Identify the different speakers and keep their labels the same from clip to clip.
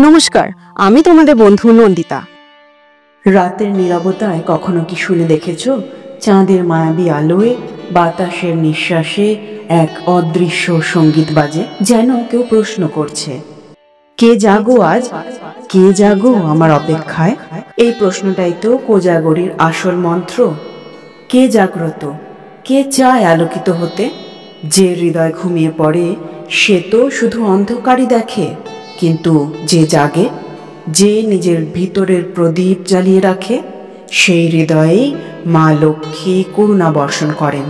Speaker 1: নমস্কার, আমি তোমাদের বন্ধু নন্দিতা। রাতের নীরবতায় কখনো কি শুনে দেখেছ চাঁদের মায়াবী আলোয় বাতাসের নিঃশ্বাসে এক অদৃশ্য সঙ্গীত বাজে, যেন কেউ প্রশ্ন করছে, কে জাগো আজ, কে জাগো আমার অপেক্ষায়। এই প্রশ্নটাই তো কোজাগরীর আসল মন্ত্র। কে জাগ্রত, কে চায় আলোকিত হতে? যে হৃদয় ঘুমিয়ে পড়ে সে তো শুধু অন্ধকারই দেখে, কিন্তু যে জাগে, যে নিজের ভিতরের প্রদীপ জ্বালিয়ে রাখে, সেই হৃদয়েই মা লক্ষ্মী করুণা বর্ষণ করেন।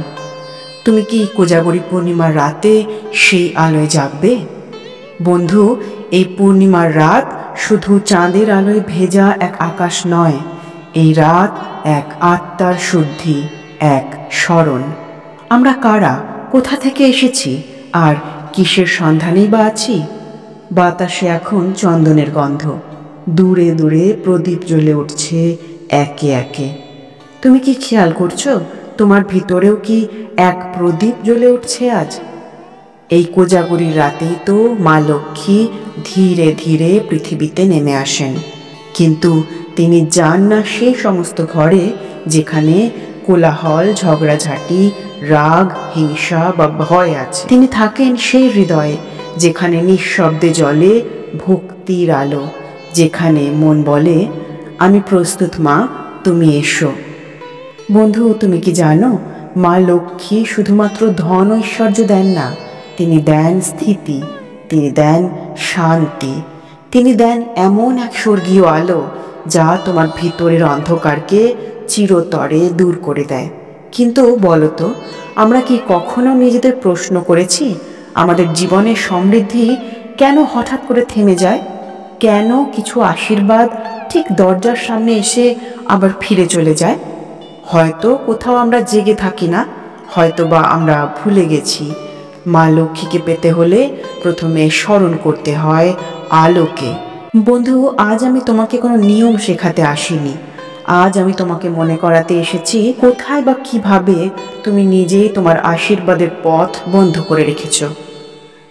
Speaker 1: তুমি কি কোজাগরী পূর্ণিমার রাতে সেই আলোয় জাগবে? বন্ধু, এই পূর্ণিমার রাত শুধু চাঁদের আলোয় ভেজা এক আকাশ নয়, এই রাত এক আত্মার শুদ্ধি, এক স্মরণ। আমরা কারা, কোথা থেকে এসেছি, আর কিসের সন্ধানেই বা আছি? বাতাসে এখন চন্দনের গন্ধ, দূরে দূরে প্রদীপ জ্বলে উঠছে একে একে। তুমি কি খেয়াল করছো তোমার ভিতরেও কি এক প্রদীপ জ্বলে উঠছে আজ? এই কোজাগরীর রাতেই তো মা লক্ষ্মী ধীরে ধীরে পৃথিবীতে নেমে আসেন, কিন্তু তিনি যান না সেই সমস্ত ঘরে যেখানে কোলাহল, ঝগড়াঝাটি, রাগ, হিংসা বা ভয় আছে। তিনি থাকেন সেই হৃদয়ে যেখানে নিঃশব্দে জ্বলে ভক্তির আলো, যেখানে মন বলে, আমি প্রস্তুত মা, তুমি এসো। বন্ধু, তুমি কি জানো মা লক্ষ্মী শুধুমাত্র ধন ঐশ্বর্য দেন না, তিনি দেন স্থিতি, তিনি দেন শান্তি, তিনি দেন এমন এক স্বর্গীয় আলো যা তোমার ভিতরের অন্ধকারকে চিরতরে দূর করে দেয়। কিন্তু বলো তো, আমরা কি কখনো নিজেদের প্রশ্ন করেছি আমাদের জীবনের সমৃদ্ধি কেন হঠাৎ করে থেমে যায়? কেন কিছু আশীর্বাদ ঠিক দরজার সামনে এসে আবার ফিরে চলে যায়? হয়তো কোথাও আমরা জেগে থাকি না, হয়তো বা আমরা ভুলে গেছি মা লক্ষ্মীকে পেতে হলে প্রথমে স্মরণ করতে হয় আলোকে। বন্ধু, আজ আমি তোমাকে কোনো নিয়ম শেখাতে আসিনি, আজ আমি তোমাকে মনে করাতে এসেছি কোথায় বা কিভাবে তুমি নিজেই তোমার আশীর্বাদের পথ বন্ধ করে রেখেছ।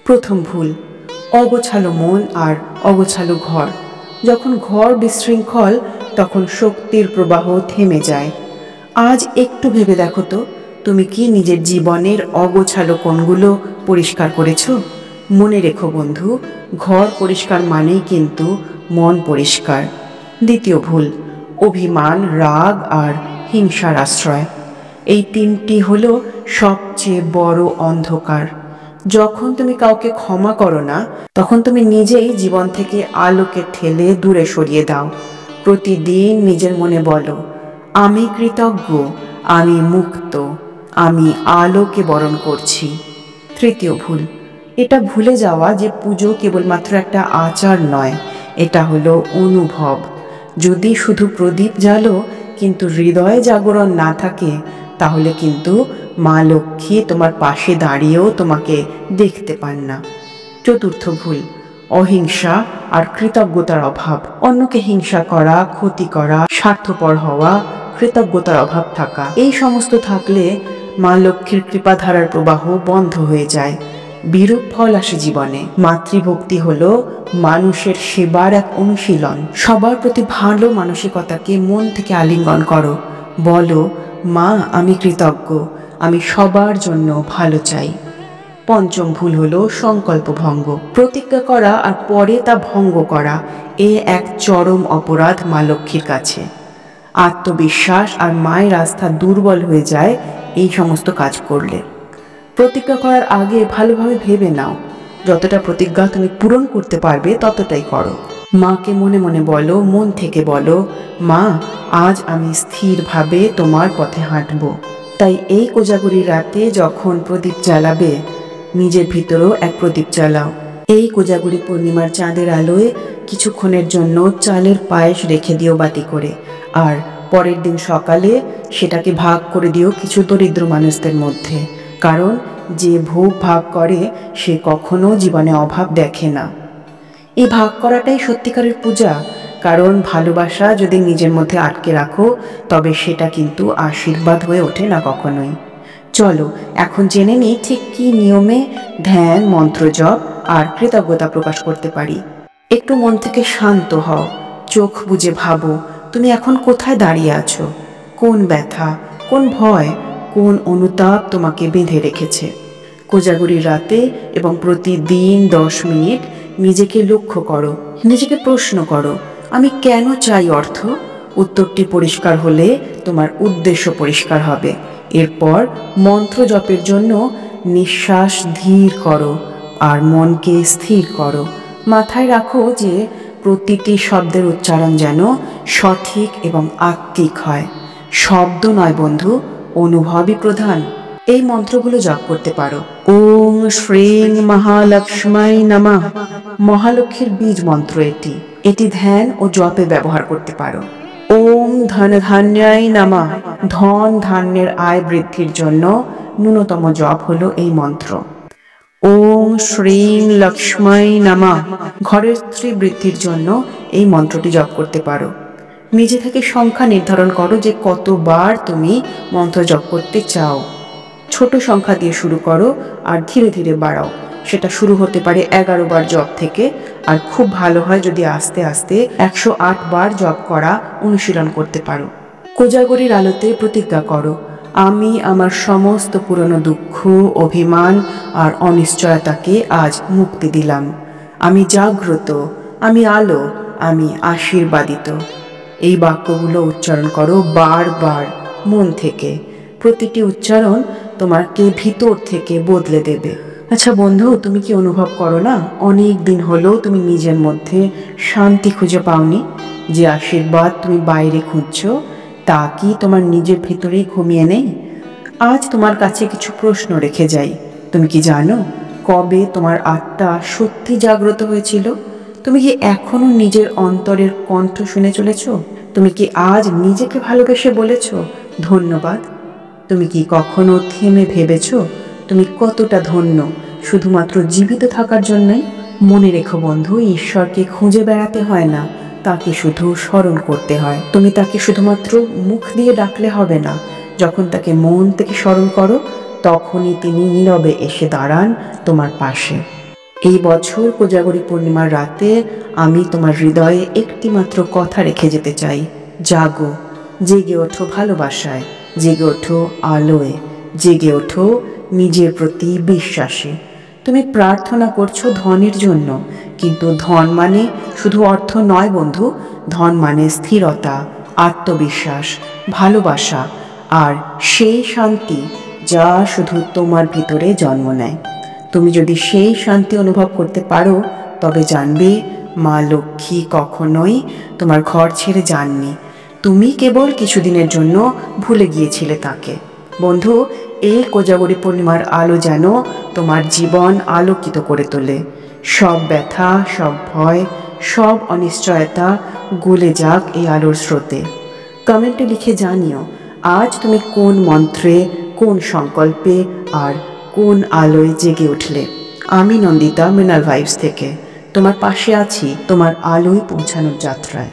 Speaker 1: প্রথম ভুল, অগোছালো মন আর অগোছালো ঘর। যখন ঘর বিশৃঙ্খল তখন শক্তির প্রবাহ থেমে যায়। আজ একটু ভেবে দেখো তো, তুমি কি নিজের জীবনের অগোছালো কোণগুলো পরিষ্কার করেছো? মনে রেখো বন্ধু, ঘর পরিষ্কার মানেই কিন্তু মন পরিষ্কার। দ্বিতীয় ভুল, অভিমান, রাগ আর হিংসার আশ্রয়। এই তিনটি হলো সবচেয়ে বড় অন্ধকার। যখন তুমি কাউকে ক্ষমা করো না, তখন তুমি নিজেই জীবন থেকে আলোকে ঠেলে দূরে সরিয়ে দাও। প্রতিদিন নিজের মনে বলো, আমি কৃতজ্ঞ, আমি মুক্ত, আমি আলোকে বরণ করছি। তৃতীয় ভুল, এটা ভুলে যাওয়া যে পুজো কেবলমাত্র একটা আচার নয়, এটা হলো অনুভব। যদি শুধু প্রদীপ জ্বালো কিন্তু হৃদয়ে জাগরণ না থাকে, তাহলে কিন্তু মা লক্ষ্মী তোমার পাশে দাঁড়িয়েও তোমাকে দেখতে পান না। চতুর্থ ভুল, অহিংসা আর কৃতজ্ঞতার অভাব। অন্যকে হিংসা করা, ক্ষতি করা, স্বার্থপর হওয়া, কৃতজ্ঞতার অভাব থাকা, এই সমস্ত থাকলে মা লক্ষ্মীর কৃপাধারার প্রবাহ বন্ধ হয়ে যায়, বিরূপ ফল আসে জীবনে। মাতৃভক্তি হলো মানুষের সেবার এক অনুশীলন। সবার প্রতি ভালো মানসিকতাকে মন থেকে আলিঙ্গন করো, বলো, মা আমি কৃতজ্ঞ, আমি সবার জন্য ভালো চাই। পঞ্চম ভুল হলো সংকল্প ভঙ্গ। প্রতিজ্ঞা করা আর পরে তা ভঙ্গ করা, এ এক চরম অপরাধ মা লক্ষ্মীর কাছে। আত্মবিশ্বাস আর মায়ের আস্থা দুর্বল হয়ে যায় এই সমস্ত কাজ করলে। প্রতিজ্ঞা করার আগে ভালোভাবে ভেবে নাও, যতটা প্রতিজ্ঞা তুমি পূরণ করতে পারবে ততটাই করো। মাকে মনে মনে বলো, মন থেকে বলো, মা আজ আমি স্থিরভাবে তোমার পথে হাঁটব। তাই এই কোজাগরীর রাতে যখন প্রদীপ জ্বালাবে, নিজের ভিতরেও এক প্রদীপ জ্বালাও। এই কোজাগরী পূর্ণিমার চাঁদের আলোয় কিছুক্ষণের জন্য চালের পায়েস রেখে দিও বাটি করে, আর পরের দিন সকালে সেটাকে ভাগ করে দিও কিছু দরিদ্র মানুষদের মধ্যে। কারণ যে ভোগ ভাগ করে সে কখনো জীবনে অভাব দেখে না। এই ভাগ করাটাই সত্যিকারের পূজা, কারণ ভালোবাসা যদি নিজের মধ্যে আটকে রাখো তবে সেটা কিন্তু আশীর্বাদ হয়ে ওঠে না কখনোই। চলো এখন জেনে নিই ঠিক কী নিয়মে ধ্যান, মন্ত্র জপ আর কৃতজ্ঞতা প্রকাশ করতে পারি। একটু মন থেকে শান্ত হও, চোখ বুজে ভাবো তুমি এখন কোথায় দাঁড়িয়ে আছো, কোন ব্যথা, কোন ভয়, কোন অনুতাপ তোমাকে বেঁধে রেখেছে। কোজাগরীর রাতে এবং প্রতিদিন 10 মিনিট নিজেকে লক্ষ্য করো, নিজেকে প্রশ্ন করো, আমি কেন চাই অর্থ? উত্তরটি পরিষ্কার হলে তোমার উদ্দেশ্য পরিষ্কার হবে। এরপর মন্ত্র জপের জন্য নিঃশ্বাস ধীর করো আর মনকে স্থির করো। মাথায় রাখো যে প্রতিটি শব্দের উচ্চারণ যেন সঠিক এবং আত্মিক হয়। শব্দ নয় বন্ধু, অনুভবই প্রধান। এই মন্ত্রগুলো জপ করতে পারো। ওং শ্রীং মহালক্ষ্মাই নমঃ, মহালক্ষ্মীর বীজ মন্ত্র এটি। এটি ধ্যান ও জপে ব্যবহার করতে পারো। ওং ধন ধান্যায় নমঃ, ধন ধান্যের আয় বৃদ্ধির জন্য ন্যূনতম জপ হলো এই মন্ত্র। ওং শ্রীং লক্ষ্মাই নমঃ, ঘরের স্ত্রী বৃদ্ধির জন্য এই মন্ত্রটি জপ করতে পারো। নিজে থেকে সংখ্যা নির্ধারণ করো যে কতবার তুমি মন্ত্র জপ করতে চাও। ছোট সংখ্যা দিয়ে শুরু করো আর ধীরে ধীরে বাড়াও। সেটা শুরু হতে পারে 11 বার জপ থেকে, আর খুব ভালো হয় যদি আস্তে আস্তে 108 বার জপ করা অনুশীলন করতে পারো। কোজাগরীর আলোতে প্রতিজ্ঞা করো, আমি আমার সমস্ত পুরনো দুঃখ, অভিমান আর অনিশ্চয়তাকে আজ মুক্তি দিলাম। আমি জাগ্রত, আমি আলো, আমি আশীর্বাদিত। এই বাক্যগুলো উচ্চারণ করো বারবার মন থেকে। প্রতিটি উচ্চারণ তোমাকে ভিতর থেকে বদলে দেবে। আচ্ছা বন্ধু, তুমি কি অনুভব করো না অনেক দিন হলো তুমি নিজের মধ্যে শান্তি খুঁজে পাওনি? যে আশীর্বাদ তুমি বাইরে খুঁজছো তা কি তোমার নিজের ভিতরেই ঘুমিয়ে নেই? আজ তোমার কাছে কিছু প্রশ্ন রেখে যাই। তুমি কি জানো কবে তোমার আত্মা সত্যি জাগ্রত হয়েছিল? তুমি কি এখনো নিজের অন্তরের কণ্ঠ শুনে চলেছ? তুমি কি আজ নিজেকে ভালোবেসে বলেছ ধন্যবাদ? তুমি কি কখনো থেমে ভেবেছ তুমি কতটা ধন্য শুধুমাত্র জীবিত থাকার জন্যই? মনে রেখো বন্ধু, ঈশ্বরকে খুঁজে বেড়াতে হয় না, তাকে শুধু স্মরণ করতে হয়। তুমি তাকে শুধুমাত্র মুখ দিয়ে ডাকলে হবে না, যখন তাকে মন থেকে স্মরণ করো তখনই তিনি নীরবে এসে দাঁড়ান তোমার পাশে। এই বছর কোজাগরী পূর্ণিমার রাতে আমি তোমার হৃদয়ে একটি মাত্র কথা রেখে যেতে চাই। জাগো, জেগে ওঠো ভালোবাসায়, জেগে ওঠো আলোয়, জেগে ওঠো নিজের প্রতি বিশ্বাসে। তুমি প্রার্থনা করছো ধনের জন্য, কিন্তু ধন মানে শুধু অর্থ নয় বন্ধু। ধন মানে স্থিরতা, আত্মবিশ্বাস, ভালোবাসা আর সেই শান্তি যা শুধু তোমার ভিতরে জন্ম নেয়। তুমি যদি সেই শান্তি অনুভব করতে পারো তবে জানবে মা লক্ষ্মী কখনোই তোমার ঘর ছেড়ে যাননি। তুমি কেবল কিছুদিনের জন্য ভুলে গিয়েছিলে তাকে। বন্ধু, এই কোজাগরী পূর্ণিমার আলো যেন তোমার জীবন আলোকিত করে তোলে। সব ব্যথা, সব ভয়, সব অনিশ্চয়তা গলে যাক এই আলোর স্রোতে। কমেন্টে লিখে জানিও আজ তুমি কোন মন্ত্রে, কোন সংকল্পে আর কোন আলোয় জেগে উঠলে। আমি নন্দিতা মৃণাল ভাইবস থেকে তোমার পাশে আছি তোমার আলোয় পৌঁছানোর যাত্রায়।